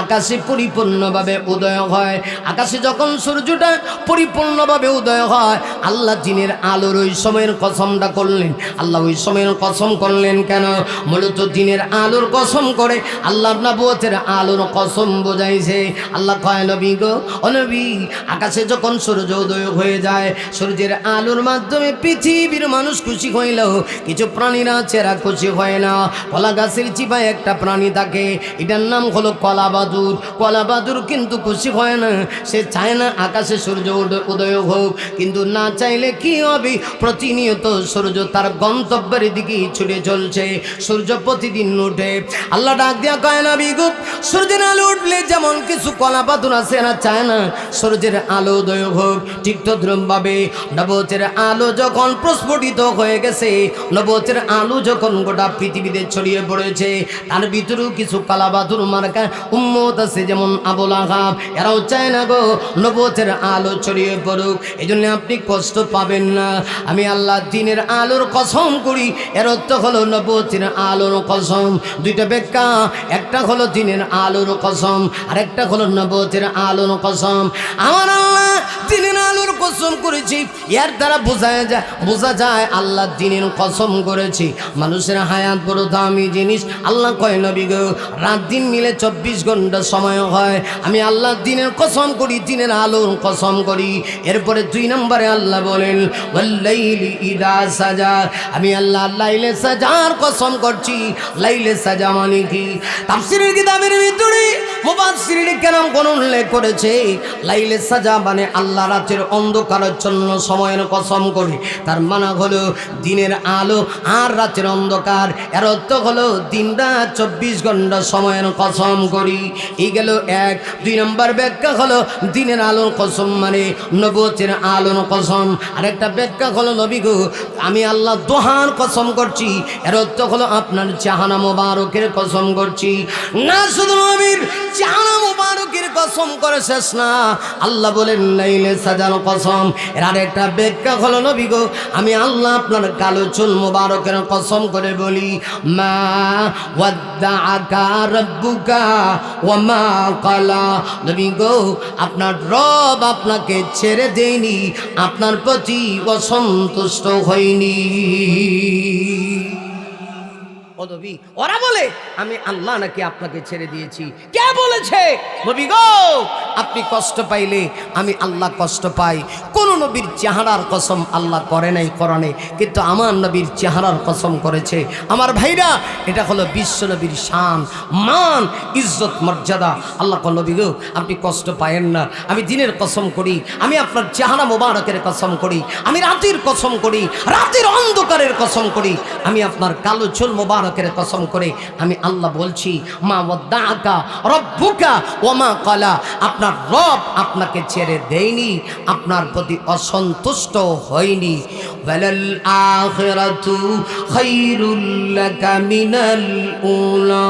আকাশে পরিপূর্ণভাবে উদয় হয়। আকাশে যখন সূর্যটা পরিপূর্ণভাবে উদয় হয়, আল্লাহ দিনের আলোর ওই সময়ের কসমটা করলেন। আল্লাহ ওই সময়ের কসম করলেন কেন? মূলত দিনের আলোর কসম করে আল্লাহ নবুয়তের আলোর কসম বোঝাইছে। আল্লাহ কয় নবী গো, ও নবী, আকাশে যখন সূর্য উদয় হয়ে যায়, সূর্যের আলোর মাধ্যমে পৃথিবীর মানুষ খুশি হইলেও কিছু প্রাণীরা চেরা খুশি হয় না। কলা গাছের চিপায় একটা প্রাণী থাকে, এটার নাম হলো কলাবাদুর। কলাবাদুর কিন্তু খুশি হয় না, সে চায় না আকাশে সূর্য উদয় হোক। কিন্তু না চাইলে কি হবে? প্রতিনিয়ত সূর্য তার গন্তব্যের দিকে ছুটে চলছে। সূর্য প্রতিদিন উঠে। আল্লাহ ডাক দিয়া কয় নবী গো, সূর্যের আলো উঠলে যেমন কিছু কলাবাদুর আছে না চায় না সূর্যের আলো উদয় হোক, ঠিক তদ্রুপভাবে নবুয়তের আলো যখন প্রস্ফুটিত হয়ে গেছে, নবুয়তের আলো যখন গোটা পৃথিবীতে ছড়িয়ে পড়েছে, তার ভিতরেও কিছু কালাবাদুর মার্কা উম্মত আছে, যেমন আবুল আহাব। এরাও চায় না গো নবুয়তের আলো ছড়িয়ে পড়ুক। এই জন্য আপনি কষ্ট পাবেন না। আমি আল্লাহ দিনের আলোর কসম করি, এর অর্থ হলো নবুয়তের আলোর কসম। দুইটা ব্যাখ্যা, একটা হলো দিনের আলোর কসম, আর একটা হলো নবুয়তের আলোর কসম। আমার আল্লাহ দিনের আলোর কসম করেছি, এর দ্বারা বোঝা যায় আল্লাহ দিনের কসম করেছি। মানুষের হায়াত বড় দামি জিনিস। আল্লাহ কয় নবী গো, রাত দিন মিলে 24 ঘন্টা সময় হয়। আমি আল্লাহ দিনের কসম করি, দিনের আলোর কসম করি। এরপরে 2 নম্বরে আল্লাহ বলেন ওয়াল্লাইলি ইদা সাজা, আমি আল্লাহ লাইলে সাজার কসম করছি। লাইলে সাজা মানে কি? তাফসীরের কিতাবের ভিতরে মুফাসসিরিন কেরাম কোন উল্লেখ করেছে, লাইলে সাজা মানে আল্লাহ রাতের অন্ধকারাচ্ছন্ন সময়ের কসম করে। তার মানে হলো দিনের আলো আর রাতের অন্ধকার। এর অর্থ হলো দিন রাত 24 ঘন্টা সময়ের কসম করি। এই গেল 1। 2 নম্বর ব্যাখ্যা হলো দিনের আলোর কসম মানে নবুয়তের আলোর কসম। আরেকটা ব্যাখ্যা হলো নবী গো, আমি আল্লাহ দোহার কসম করছি। এর অর্থ হলো আপনার চেহারা মোবারকের কসম করছি। না শুধু নবীর চেহারা মোবারকের কসম করে শেষ না, আল্লাহ বলেন লাইলে সাজার কসম। এর আরেকটা ব্যাখ্যা হলো নবী গো, আমি আল্লাহ আপনার কালো চুল মোবারকের কসম করে বলি, মা ওয়াদ্দাআকা রাব্বুকা ওয়া মা ক্বালা। নবী গো, আপনার রব আপনাকে ছেড়ে দেয়নি, আপনার প্রতি অসন্তুষ্ট হয়নি। ও নবী, ওরা বলে আমি আল্লাহ নাকি আপনাকে ছেড়ে দিয়েছি। কে বলেছে? নবী গো, আপনি কষ্ট পাইলে আমি আল্লাহ কষ্ট পাই। কোন নবীর চেহারার কসম আল্লাহ করে নাই কোরআনে, কিন্তু আমার নবীর চেহারার কসম করেছে। আমার ভাইরা, এটা হলো বিশ্ব নবীর শান, মান, ইজ্জত, মর্যাদা। আল্লাহ কো নবী গো, আপনি কষ্ট পায়েন না। আমি দিনের কসম করি, আমি আপনার চেহারা মোবারকের কসম করি, আমি রাতের কসম করি, রাতের অন্ধকারের কসম করি, আমি আপনার কালো চুল মোবারকের কসম করে আমি আল্লাহ বলছি, মা ওয়াদ্দাআকা রাব্বুকা ওয়া মা ক্বালা। আপনার রব আপনাকে ছেড়ে দেয়নি, আপনার প্রতি অসন্তুষ্ট হয়নি। ওয়ালাল আখিরাতু খায়রুল লাকা মিনাল উলা।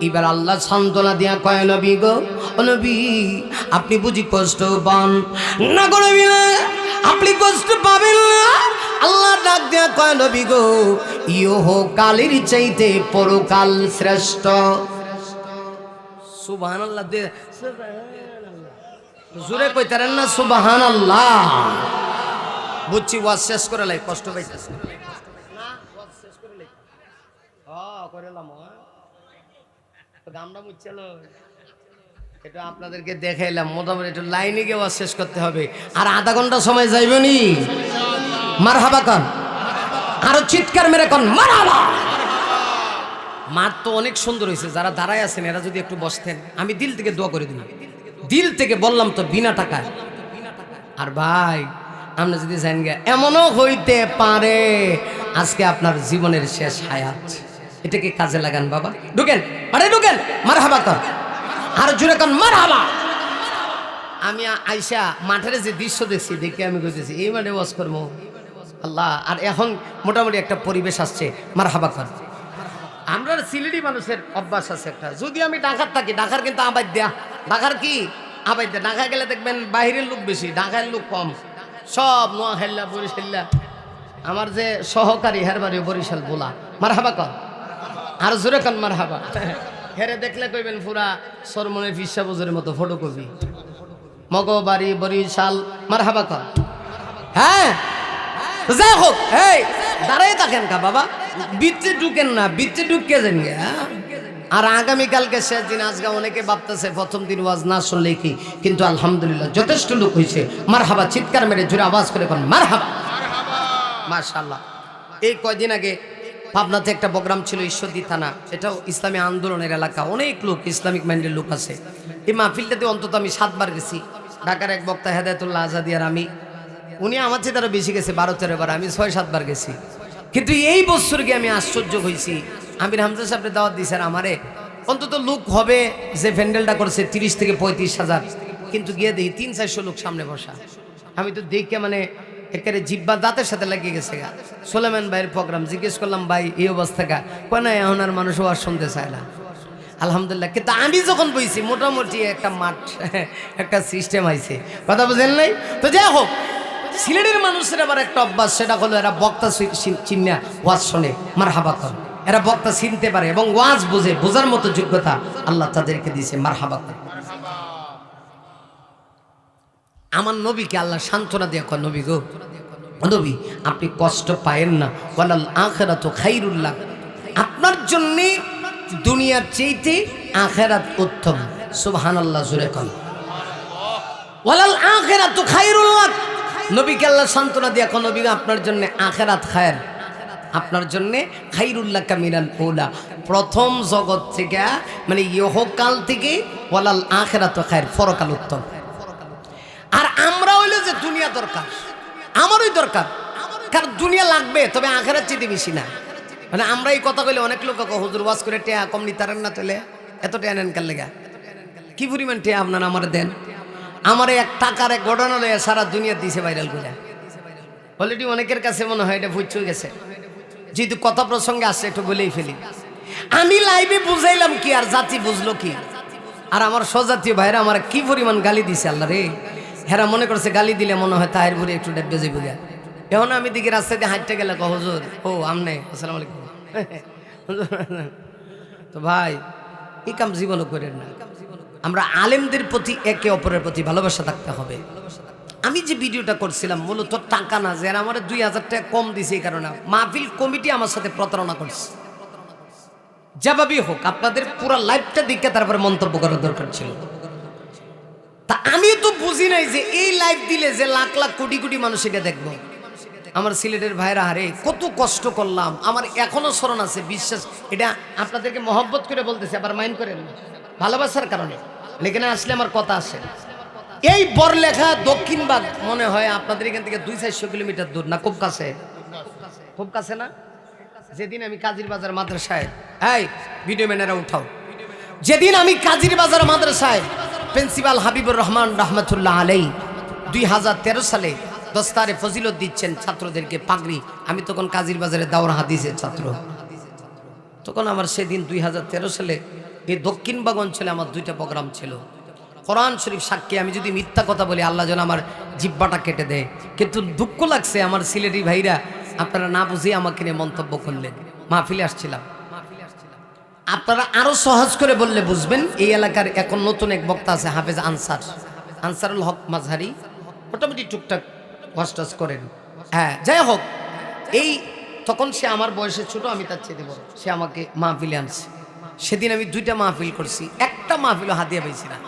এবার আল্লাহ সান্ত্বনা দিয়া কয় নবী গো, ও নবী, আপনি বুঝি কষ্ট পান না? গো নবী না, আপনি কষ্ট পাবেন না। আল্লাহ ডাক দিয়া কয় নবী গো, ইহকালের চাইতে পরকাল শ্রেষ্ঠ। সুবহানাল্লাহ। জোরে কইতারেন না সুবহানাল্লাহ? বুঝছি, ওয়াজ শেষ করে লাই, কষ্ট পাইতেছে না, ওয়াজ শেষ করে লাই। করেলাম গামটা মুচ্ছিল, এটা আপনাদেরকে দেখাইলাম। মোটামুটি একটু লাইনে গিয়ে ওয়াজ শেষ করতে হবে, আর আধা ঘন্টা সময় যাইবনি। মারহাবা কন, আরো চিৎকার মেরে কন মারহাবা। মার তো অনেক সুন্দর হয়েছে। যারা দাঁড়ায় আছেন এরা যদি একটু বসতেন, আমি দিল থেকে দোয়া করে দিলাম, দিল থেকে বললাম তো, বিনা টাকায়। আর ভাই, আমরা যদি জান গে, এমনও হইতে পারে আজকে আপনার জীবনের শেষ হায়াত। এটাকে কাজে লাগান বাবা। ঢুকেন, আরে ঢুকেন, মারহাবা কর, আর জোরে কন মারহাবা। আমি আইসা মাঠের যে দৃশ্য দেখছি দেখে আমি কইতেছি এই মাঠে ওয়াজ করবো আল্লাহ। আর এখন মোটামুটি একটা পরিবেশ আসছে মারহাবা কর। আমরা সিলেটি মানুষের অভ্যাস আছে একটা, যদি আমি ঢাকার থাকি, ঢাকার কিন্তু আবাদ দেয়া, ঢাকার কি আবাদ দেয়া, ঢাকা গেলে দেখবেন বাহিরের লোক বেশি, ঢাকার লোক কম, সব নোয়াখাইল্লা বরিশাল্লা। আমার যে সহকারী হের বাড়ি বরিশাল বোলা, মারহাবা কর আর জোরে কন মারহাবা। হেরে দেখলে কইবেন পুরা সরমনের ফিসা বুজুরের মতো ফটোকপি, মগবাড়ি বরিশাল, মারহাবা কর। হ্যাঁ যাই হোক, এই দাঁড়াই থাকেন কা বাবা, বিচ্ছে ঢুকেন না, বিচ্ছে ঢুকে যান। আর আগামীকালকে শেষ দিন, আজকে অনেকে ভাবতেছে প্রথম দিন ওয়াজ না শুনলে কি, কিন্তু আলহামদুলিল্লাহ যথেষ্ট লোক হয়েছে। মারহাবা চিৎকার মেরে জোরে আওয়াজ করে কোন মারহাবা, মাশাআল্লাহ। এই কয়দিন আগে পাবনাতে একটা প্রোগ্রাম ছিল, ঈশ্বরদী থানা, এটাও ইসলামী আন্দোলনের এলাকা, অনেক লোক ইসলামিক মাইন্ডের লোক আছে। এই মাহফিলটাতে অন্তত আমি 7 বার গেছি। ঢাকার এক বক্তা হেদায়েতুল্লাহ আজাদি আর আমি, উনি আমার চেয়ে তারা বেশি গেছে 12-13 বার, আমি 6-7 বার গেছি। কিন্তু এই বছর গিয়ে আমি আশ্চর্য হয়েছি। আমির হামজা সাহেবের দাওয়াত দিয়েছেন আমারে, অন্তত লোক হবে যে প্যান্ডেলটা করছে 30 থেকে 35 হাজার, কিন্তু গিয়ে দেখি 300-400 লোক সামনে বসা। আমি তো দেখে মানে একেবারে জিব্বা দাঁতের সাথে লাগিয়ে গেছে গা। সোলেমান ভাইয়ের প্রোগ্রাম, জিজ্ঞেস করলাম ভাই এই অবস্থা গা, কয় না এখন আর মানুষ আর শুনতে চায় না। আলহামদুলিল্লাহ। কিন্তু আমি যখন বইছি মোটামুটি একটা মাঠ, একটা সিস্টেম আইছে, কথা বুঝেন নাই তো। যাই হোক, সিলেটের মানুষের আবার একটা অভ্যাস, সেটা হলো এরা বক্তা চিন্না ওয়াজ শোনে, মারহাবা কর। এরা বক্তা চিনতে পারে এবং ওয়াজ বুঝে, বোঝার মতো যোগ্যতা আল্লাহ তাদেরকে দিয়েছে, মারহাবা কর। আমার নবীকে আল্লাহ সান্ত্বনা দিয়ে কয়, নবী গো, নবী আপনি কষ্ট পায়েন না, ওয়ালাল আখিরাতু খাইরুল লাক, আপনার জন্য দুনিয়ার চাইতে আখিরাত উত্তম। সুবহানাল্লাহ, জোরে কন ওয়ালাল আখিরাতু খাইরুল লাক। নবীকে আল্লাহ সান্ত্বনা দিয়ে কয়, নবী আপনার জন্য আখিরাত খায়ের, আপনার জন্য খাইরুল লাক মিনাল উলা, প্রথম জগৎ থেকে মানে ইহকাল থেকে ওয়ালাল আখিরাতু খায়ের, পরকাল উত্তম। আর আমরা হইলো যে দুনিয়া দরকার, আমারই দরকার, কারণ দুনিয়া লাগবে, তবে আখিরাত চাইতে বেশি না। মানে আমরা এই কথা কইলে অনেক লোক হুজুর ওয়াজ করে টেয়া কম নিতারেন না, তাহলে এত টেয়া নেন কার লেগা, কি পরিমাণ টেয়া আপনারা আমার দেন। আমার এক টাকার এক ঘটনা লইয়া সারা দুনিয়া দিছে ভাইরাল করে, অলরেডি অনেকের কাছে মনে হয় এটা ভুল গেছে। যেহেতু কথা প্রসঙ্গে আসছে একটু বলেই ফেলি। আমি লাইভে বুঝাইলাম কি, আর জাতি বুঝলো কি। আর আমার স্বজাতীয় ভাইরা আমার কি পরিমাণ গালি দিছে, আল্লাহ রে। হেরা মনে করছে গালি দিলে মনে হয় তাহের বুড়ি একটু ডেবে যাইব গা। এখন আমি দিকে রাস্তায় দিয়ে হাঁটতে গেলে হুজুর, ও আমনে আসসালামু আলাইকুম। তো ভাই এই কাম জীবনও করেন না। আমরা আলেমদের প্রতি একে অপরের প্রতি ভালোবাসা থাকতে হবে। আমি যে ভিডিওটা করছিলাম মূলত টাকা না, যে আমার 2000 টাকা কম দিছে এই কারণে মাহফিল কমিটি আমার সাথে প্রতারণা করছে। জবাবই হোক, আপনাদের পুরো লাইভটা দেখে তারপরে মন্তব্য করার দরকার ছিল। তা আমি তো বুঝি নাই যে এই লাইভ দিলে যে লাখ লাখ কোটি কোটি মানুষ এটা দেখবো। আমার সিলেটের ভাইরা, হারে কত কষ্ট করলাম, আমার এখনো স্মরণ আছে। বিশ্বাস, এটা আপনাদেরকে মহব্বত করে বলতেছে, আবার মাইন্ড করেন না, ভালোবাসার কারণে। এখানে আসলে আমার কথা আসে। এই বরলেখা দক্ষিণবাগ মনে হয় আপনাদের এখান থেকে 200-400 কিলোমিটার দূর না, খুব কাছে, খুব কাছে না। যেদিন আমি কাজীর বাজার মাদ্রাসায়, এই ভিডিও ম্যানেরা উঠাও, যেদিন আমি কাজীর বাজার মাদ্রাসায় প্রিন্সিপাল হাবিবুর রহমান রহমতুল্লাহ আলাই 2013 সালে দস্তারে ফজিলত দিচ্ছেন ছাত্রদেরকে পাগড়ি, আমি তখন কাজীর বাজারে দাওরা হাদিসের ছাত্র। তখন আমার সেদিন 2013 সালে এই দক্ষিণবাগ অঞ্চলে আমার 2টা প্রোগ্রাম ছিল। কোরআন শরীফ সাক্ষী, আমি যদি মিথ্যা কথা বলি আল্লাহ যেন আমার জিহ্বাটা কেটে দেয়। কিন্তু দুঃখ লাগছে, আমার সিলেটি ভাইরা আপনারা না বুঝে আমাকে নিয়ে মন্তব্য করলেন। মাহফিলে আসছিলাম, আপনারা আরো সহজ করে বললে বুঝবেন। এই এলাকার এখন নতুন এক বক্তা আছে, হাফেজ আনসারুল হক মাঝহারি, মোটামুটি টুকটাক ওয়াজ করেন। হ্যাঁ, যাই হোক, এই তখন সে আমার বয়সে ছোট, আমি তার চেয়ে বড়। সে আমাকে মাহফিলে আনছে। সেদিন আমি 2টা মাহফিল করছি, একটা মাহফিলও হাতিয়া পাইছি না।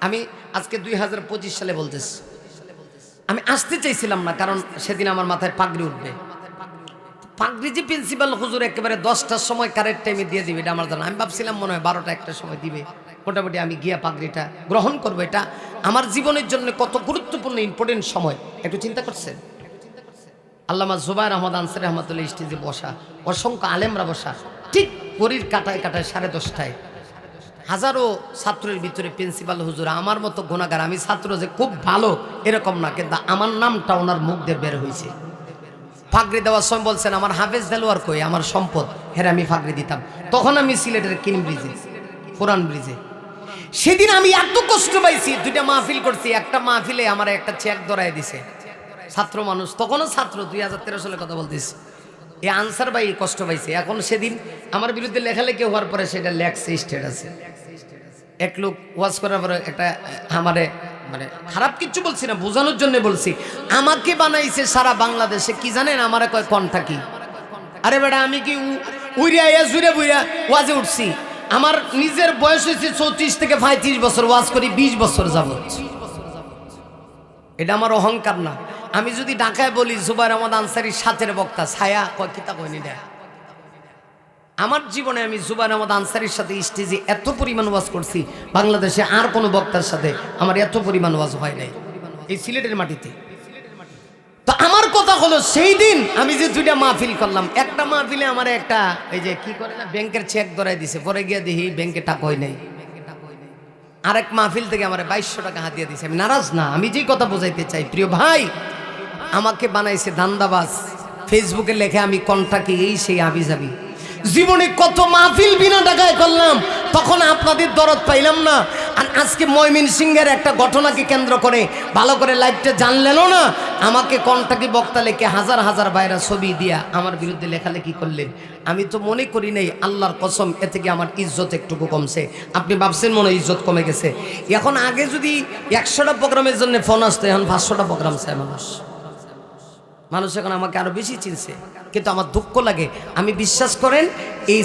আমি আজকে 2025 সালে বলতেছি, আমি আসতে চাইছিলাম না, কারণ সেদিন আমার মাথায় পাগড়ি উঠবে। পাগড়ি যে প্রিন্সিপাল হুজুর একেবারে 10টার সময় কারেক্ট টাইমে দিয়ে দিবে, এটা আমার জানা। আমি ভাবছিলাম মনে হয় 12টা-1টার সময় দিবে। মোটামুটি আমি গিয়া পাগড়িটা গ্রহণ করবো। এটা আমার জীবনের জন্য কত গুরুত্বপূর্ণ ইম্পর্টেন্ট সময়, একটু চিন্তা করছেন। আল্লামা জুবায়ের আহমদ আনসারী রহমাতুল্লাহ স্টেজে বসা, অসংখ্য আলেমরা বসা, ঠিক ঘড়ির কাটায় কাটায় 10:30টায় হাজারো ছাত্রের ভিতরে প্রিন্সিপাল হুজুর আমার মতো গুণাগার, আমি ছাত্র যে খুব ভালো এরকম না, কিন্তু আমার নামটা ওনার মুখ দিয়ে বের হয়েছে। ফাগরি দেওয়ার সময় বলছেন আমার হাফেজ দেলোয়ার কই, আমার সম্পদ, হেরে আমি ফাগরি দিতাম। তখন আমি সিলেটের কিন ব্রিজে, পুরান ব্রিজে, সেদিন আমি এত কষ্ট পাইছি। দুইটা মাহফিল করছি, একটা মাহফিলে আমার একটা চেক ধরাই দিছে ছাত্র মানুষ, তখনও ছাত্র, 2013 সালে কথা বলতেছি। এই আনসার ভাই কষ্ট পাইছে। এখন সেদিন আমার বিরুদ্ধে লেখালেখি হওয়ার পরে সেটা লেখছে স্ট্যাটাসে। এক লোক ওয়াজ করার পরে একটা আমারে, মানে খারাপ কিচ্ছু বলছি না, বোঝানোর জন্য বলছি, আমাকে বানাইছে সারা বাংলাদেশে, কি জানেন আমারে কয় কণ্ঠা কি। আরে বেটা আমি কি উইরা জুড়ে বুইরা ওয়াজে উঠছি? আমার নিজের বয়স হয়েছে 34 থেকে 35 বছর, ওয়াজ করি 20 বছর যাবত। এটা আমার অহংকার না। আমি যদি ঢাকায় বলি জুবাইর আহমদ আনসারীর সাথের বক্তা, ছায়া কয় কিতাব হয়নি দেয়। আমার জীবনে আমি জুবাইর আহমদ আনসারীর সাথে স্টেজে এত পরিমাণ ওয়াজ করছি, বাংলাদেশে আর কোনো বক্তার সাথে আমার এত পরিমাণ ওয়াজ হয় নাই এই সিলেটের মাটিতে। তো আমার কথা হলো, সেই দিন আমি যে দুইটা মাহফিল করলাম, একটা মাহফিলে আমার একটা এই যে কি করে না ব্যাংকের চেক ধরাই দিছে, পরে গিয়ে দেখি ব্যাংকে টাকা হয় নাই। আরেক মাহফিল থেকে আমার 2200 টাকা হাতিয়ে দিছে। আমি নারাজ না, আমি যেই কথা বোঝাইতে চাই, প্রিয় ভাই আমাকে বানাইছে ধান্দাবাজ, ফেসবুকে লেখে আমি কন্ট্রাক্টে এই সেই আবিজাবি। জীবনে কত মাহফিল বিনা টাকায় করলাম, তখন আপনাদের দরদ পাইলাম না। আর আজকে ময়মনসিংহের একটা ঘটনাকে কেন্দ্র করে ভালো করে লাইভটা জানলেনও না, আমাকে কন্ট্রাক্টে বক্তা লেখে হাজার হাজার বাইরা ছবি দিয়া আমার বিরুদ্ধে লেখালেখি করলেন। আমি তো মনে করি নাই, আল্লাহর কসম এ থেকে আমার ইজ্জত একটুকু কমছে। আপনি ভাবছেন মনে ইজ্জত কমে গেছে। এখন আগে যদি 100টা প্রোগ্রামের জন্য ফোন আসতো, এখন 500টা প্রোগ্রাম চায় মানুষ এখন আমাকে আরো বেশি চিনছে। কিন্তু আমার দুঃখ লাগে, আমি বিশ্বাস করেন এই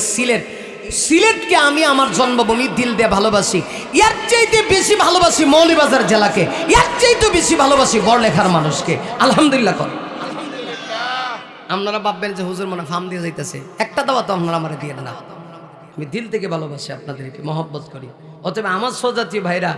সিলেটকে আমি আমার জন্মভূমি দিল দিয়ে ভালোবাসি, এর চাইতে বেশি ভালোবাসি মৌলভীবাজার জেলাকে, এর চাইতে বেশি ভালোবাসি বড়লেখার মানুষকে। আলহামদুলিল্লাহ কর। আপনারা ভাববেন যে হুজুর মনে ফার্ম দিয়ে যাইতেছে, একটা দাওয়া তো আপনারা আমার দিয়ে না। আমি দিল থেকে ভালোবাসি আপনাদেরকে, মহব্বত করি। অতএব আমার স্বজাতীয় ভাইরা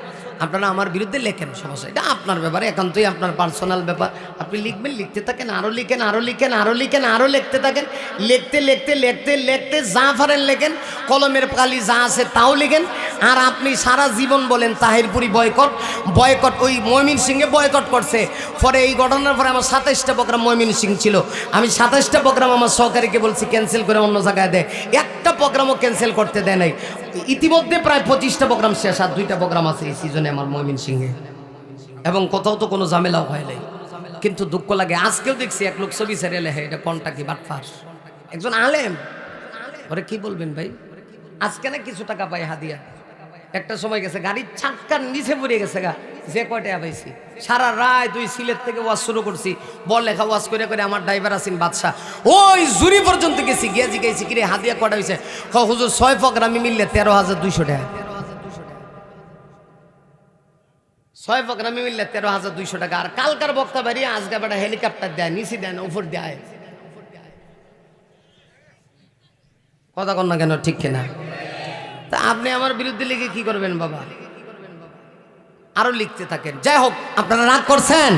আপনারা আমার বিরুদ্ধে লেখেন, সমস্যা, এটা আপনার ব্যাপারে, একান্তই আপনার পার্সোনাল ব্যাপার। আপনি লিখবেন, লিখতে থাকেন, আরও লিখেন, আরও লিখেন, আরও লিখেন, আরও লিখতে থাকেন। লিখতে লিখতে লিখতে লিখতে যা পারেন লেখেন, কলমের কালি যা আছে তাও লিখেন। আর আপনি সারা জীবন বলেন তাহিরপুরি বয়কট বয়কট, ওই ময়মনসিংহে বয়কট করছে। পরে এই ঘটনার পরে আমার 27টা প্রোগ্রাম ময়মনসিংহ ছিল, আমি 27টা প্রোগ্রাম আমার সহকারীকে বলছি ক্যান্সেল করে অন্য জায়গায় দেয়, একটা প্রোগ্রামও ক্যান্সেল করতে দেয় নাই। ইতিমধ্যে প্রায় 25টা প্রোগ্রাম শেষ, আর 2টা প্রোগ্রাম আছে এই সিজনে আমার ময়মনসিংহে, এবং কোথাও তো কোনো ঝামেলাও হয় নাই। কিন্তু দুঃখ লাগে, আজকেও দেখছি এক লোক ছবি ছেড়ে লেখে এটা কোনটা কি বাটফার, একজন আলেম। ওরে কি বলবেন ভাই, আজকে না কিছু টাকা পাই হাদিয়া, একটা সময় গেছে গাড়ির চাক্কার নিচে পড়ে গেছে গা, যে কয়টা পাইছি। সারা রাত দুই সিলেট থেকে ওয়াজ শুরু করছি, বল লেখা ওয়াজ করে করে আমার ড্রাইভার আছেন বাদশাহ, ওই জুরি পর্যন্ত গেছি, গিয়ে জিজ্ঞাসি কিরে হাদিয়া কয়টা হয়েছে, হুজুর 6 প্রোগ্রামে মিললে 13,200 টাকা, 6 প্রোগ্রামে মিললে 13,200 টাকা। আর কালকার বক্তা বাড়ি আজকে বেটা হেলিকপ্টার দেয়, নিচে দেয় না, উপর দেয়। কথা কন না কেন, ঠিক কিনা? তা আপনি আমার বিরুদ্ধে লিখে কি করবেন বাবা? আরো লিখতে থাকেন। যাই হোক, আপনারা রাগ করছেন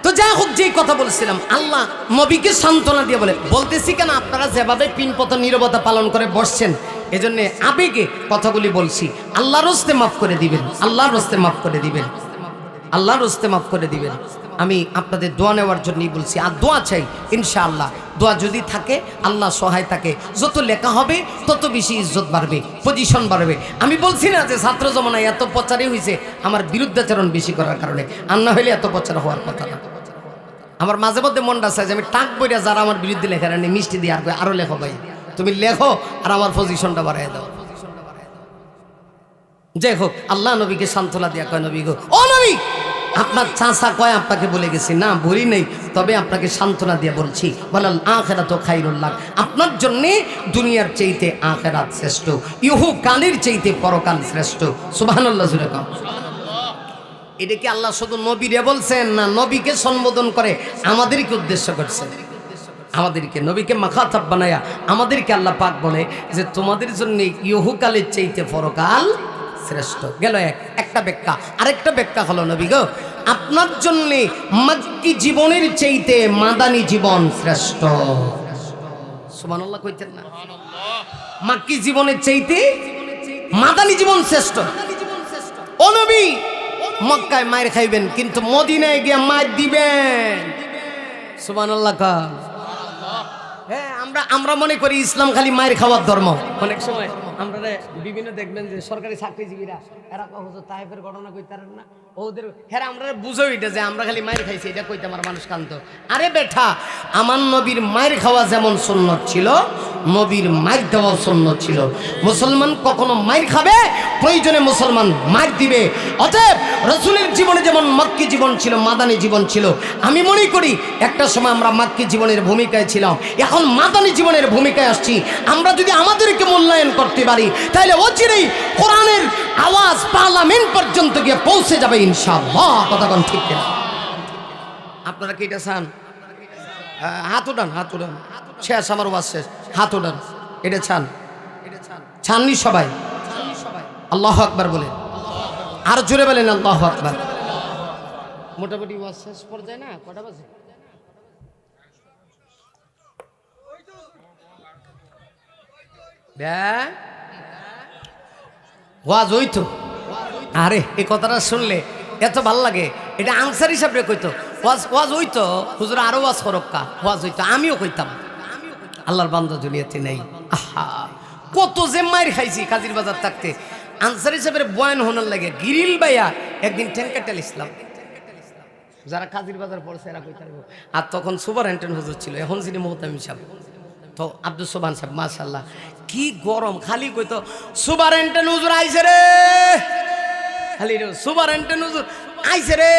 তো যাই হোক, যেই কথা বলছিলাম, আল্লাহ নবীকে সান্ত্বনা দিয়ে বলতেছি কেন, আপনারা যেভাবে পিনপত নীরবতা পালন করে বসছেন, এজন্য আবেগে কথাগুলি বলছি। আল্লাহর হস্তে মাফ করে দিবেন, আল্লাহর হস্তে মাফ করে দিবেন, আল্লাহর হস্তে মাফ করে দিবেন। আমি আপনাদের দোয়া নেওয়ার জন্যই বলছি, আর দোয়া চাই ইনশাআল্লাহ। দোয়া যদি থাকে, আল্লাহ সহায় থাকে, যত লেখা হবে তত বেশি ইজ্জত বাড়বে, পজিশন বাড়বে। আমি বলছি না যে ছাত্র জমানায় এত প্রচারই হয়েছে আমার বিরুদ্ধাচরণ বেশি করার কারণে, আর না হলে এত প্রচার হওয়ার কথা না। আমার মাঝে মধ্যে মনটা চায় যে আমি টাক বইরা যারা আমার বিরুদ্ধে লেখা রানি মিষ্টি দিয়ে আরো লেখো ভাই, তুমি লেখো আর আমার পজিশনটা বাড়াই দাও। যাই হোক, আল্লাহ নবীকে সান্ত্বনা দিয়া কয়, নবী গো, ও নবী, আপনার চাচা কয় আপনাকে বলে গেছি না, বলি নেই, তবে আপনাকে সান্ত্বনা দিয়ে বলছি, ওয়ালাল আখিরাতু খায়রুল লাক, আপনার জন্যে দুনিয়ার চাইতে আখিরাত শ্রেষ্ঠ, ইহকালের চাইতে পরকাল শ্রেষ্ঠ। সুবহানাল্লাহ জুড়ে কও। এটা কি আল্লাহ শুধু নবীরে বলছেন না, নবীকে সম্বোধন করে আমাদেরকে উদ্দেশ্য করছেন? আমাদেরকে নবীকে মাখাতাব বানায়া আমাদেরকে আল্লাহ পাক বলে যে তোমাদের জন্য ইহকালের চাইতে পরকাল শ্রেষ্ঠ। গেল একটা ব্যাখ্যা। আরেকটা ব্যাখ্যা হলো, নবী গো, আপনার জন্য মক্কি জীবনের চাইতে মাদানী জীবন শ্রেষ্ঠ। সুবহানাল্লাহ কইতেন না? মক্কি জীবনের চাইতে মাদানী জীবন শ্রেষ্ঠ। ও নবী, মক্কায় মায়ের খাইবেন কিন্তু মদিনায় গিয়ে মায়ের দিবেন। সুবহানাল্লাহ। হ্যাঁ, আমরা মনে করি ইসলাম খালি মায়ের খাওয়ার ধর্ম। অনেক সময় আমরা বিভিন্ন দেখবেন যে সরকারি চাকরিজীবীরা এরা হুজুর তায়েফের ঘটনা কইতারেন না, ওদের হ্যাঁ আমরা বুঝো এটা যে আমরা খালি মায়ের খাইছি, এটা কইতে আমার মানুষ কান্ত। আরে বেটা, আমার নবীর মায়ের খাওয়া যেমন সুন্নত ছিল, নবীর মায়ের দেওয়া সুন্নত ছিল। মুসলমান কখনো মায়ের খাবে, প্রয়োজনে মুসলমান মায়ের দিবে। অতএব রাসূলের জীবনে যেমন মক্কি জীবন ছিল, মাদানী জীবন ছিল। আমি মনে করি একটা সময় আমরা মক্কি জীবনের ভূমিকায় ছিলাম, এখন মাদানী জীবনের ভূমিকায় আসছি। আমরা যদি আমাদেরকে মূল্যায়ন করতে পারি তাহলে অচিরেই কোরআনের আওয়াজ পার্লামেন্ট পর্যন্ত গিয়ে পৌঁছে যাবে ইনশাআল্লাহ। কথা কোন ঠিক কিনা? আপনারা কি এটা চান? হাত উঠান, হাত উঠান। শেষ, আমার ওয়াজ শেষ। হাত উঠান। এটা চান? চাননি সবাই? আল্লাহু আকবার বলেন, আর জোরে বলেন আল্লাহু আকবার। মোটামুটি ওয়াজ শেষ পর্যায়ে না? কটা বাজে? ওয়াজ হইতো। আরে এই কথাটা শুনলে এত ভাল লাগে। এটা আনসার হিসাবে কইতো ওয়াজ হইতো, হুজুর আরো ওয়াজ করক্কা, ওয়াজ হইতো। আমিও কইতাম, আল্লাহর বান্দা দুনিয়াতে নেই। আহা, কত যে মাইর খাইছি কাজীর বাজার থাকতে। আনসার হিসাবে বয়ান হোনার লাগে গিরিল ভাইয়া একদিন টেনকাটাল ইসলাম, যারা কাজীর বাজার পড়ছে এরা কইতে পারবো। আর তখন সুপারহিনটেন্ডেন্ট হুজুর ছিল, এখন যিনি মোহতামিম সাহেব, তো আব্দুল সোবহান সাহেব। মাশাআল্লাহ, কি গরম! খালি কইতো সুপারহিনটেন্ডেন্ট হুজুর আইছে রে, খালি রে সুপারহিনটেন্ডেন্ট হুজুর আইছে রে।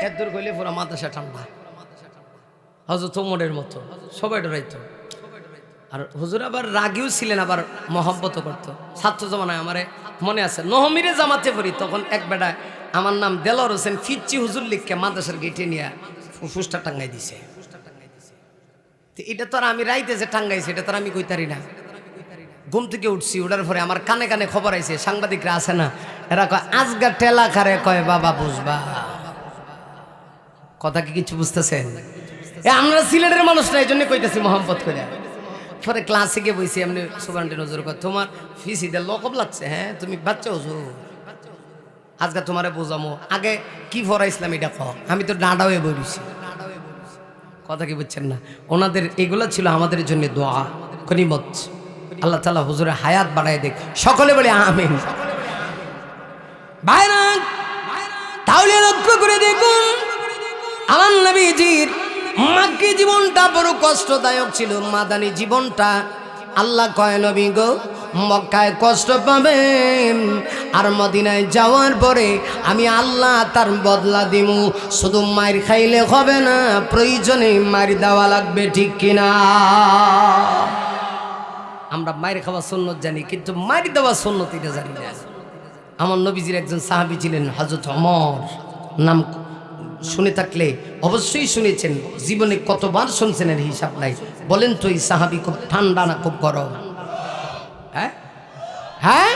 এত দূর কইলে পুরো মাদ্রাসা ঠান্ডা। হযরত ওমরের মতো সবাই ডরাইতো। আর হুজুর আবার রাগিও ছিলেন, আবার মহব্বতও করতো। ছাত্র জমানায় আমারে মনে আছে, নহমিরে জামাতে পড়ি, তখন এক বেটা আমার নাম দেলোয়ার হোসেন ফিচ্চি হুজুর লিখকে মাদ্রাসার গেটে নিয়ে ফুসটা টাঙ্গাই দিছে। এটা তো আর আমি রাইতে যে টাঙ্গাইছি এটা তো আর আমি কইতারি না। ঘুম থেকে উঠছি, ওঠার পরে আমার কানে কানে খবর আইছে, সাংবাদিকরা আছে না, এরা কয় আজগা টেলা খারে, কয় বাবা বুঝবা। কথা কি কিছু বুঝতেছেন? আমরা সিলেটের মানুষ না, এই জন্য কইতেছি মোহাম্মত করে। পরে ক্লাসে গিয়ে বইছি, এমনি সুবহানাল্লাহ হুজুর কয় তোমার ফিসিতে লকব লাগছে। হ্যাঁ, তুমি বাচ্চা হুজুর, আজকে তোমারে বোঝামো। আগে কি ফরাইছিলাম এটা কও, আমি তো ডাঁডা হয়ে বইছি। কথা কি বুঝছেন না? ওনাদের এগুলো ছিল আমাদের জন্য দোয়া, গনিমত। আল্লাহ তাআলা হুজুরের হায়াত বাড়ায় দেখ। সকলে বলে আমিন। ভাইরা, তাহলে লক্ষ্য করে দেখুন, আমার নবীজির মক্কি জীবনটা বড় কষ্টদায়ক ছিল। মাদানী জীবনটা, আল্লাহ কয় নবী গো মক্কায় কষ্ট পাবেন, আর মদিনায় যাওয়ার পরে আমি আল্লাহ তার বদলা দিমু। শুধু মার খাইলে হবে না, প্রয়োজনে মার দেওয়া লাগবে, ঠিক কিনা? আমরা মায়ের খাওয়া সুন্নত জানি, কিন্তু মার দেওয়া সুন্নত এটা জানি না। আমার নবীজির একজন সাহাবী ছিলেন হযরত ওমর, নাম শুনে থাকলে অবশ্যই শুনেছেন, জীবনে কতবার শুনছেন এর হিসাব নাই। বলেন তো এই সাহাবী খুব ঠান্ডা না খুব গরম? হ্যাঁ হ্যাঁ,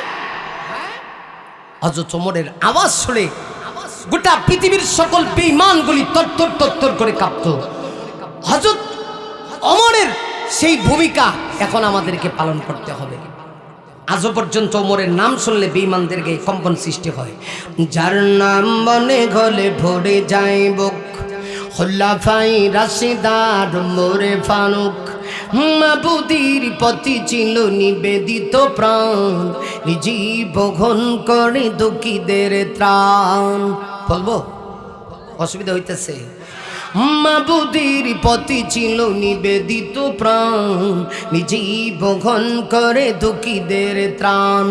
হযরত ওমরের আওয়াজ শুনে গোটা পৃথিবীর সকল বেঈমানগুলি তত্তর তত্তর করে কাঁপতো। হযরত ওমরের সেই ভূমিকা এখন আমাদেরকে পালন করতে হবে। আজও পর্যন্ত ওমরের নাম শুনলে বেঈমানদেরকে কম্পন সৃষ্টি হয়। যার নাম মনে গলে ভরে যায় বুক, খোলাফায়ে রাশিদার ওমরে ফারুক। মাবুদির প্রতি ছিল নিবেদিত প্রাণ, জীবন করে দুঃখীদের ত্রাণ। বলবো? অসুবিধা হইতেছে? মাবুদির প্রতি ছিল নিবেদিত প্রাণ, জীবন করে দুঃখীদের ত্রাণ।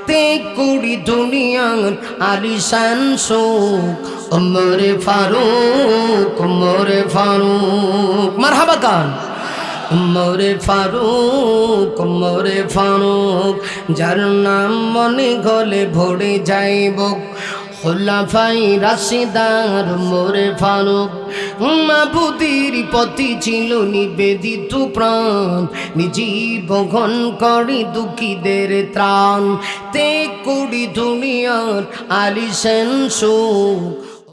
তে কুড়ি দুনিয়ার আলিশান সুখ, ওমরে ফারুক, ওমরে ফারুক। মারহাবা গান। ওমরে ফারুক, ওমরে ফারুক, যার নাম মনে গলে ভরে যাইব, খোলাফায়ে রাশিদার ওমরে ফারুক। মাবুদির প্রতি ছিল নিবেদিত প্রাণ, জীবন করে দুঃখীদের ত্রাণ। তে কুড়ি দুনিয়ার আলিশান সুখ,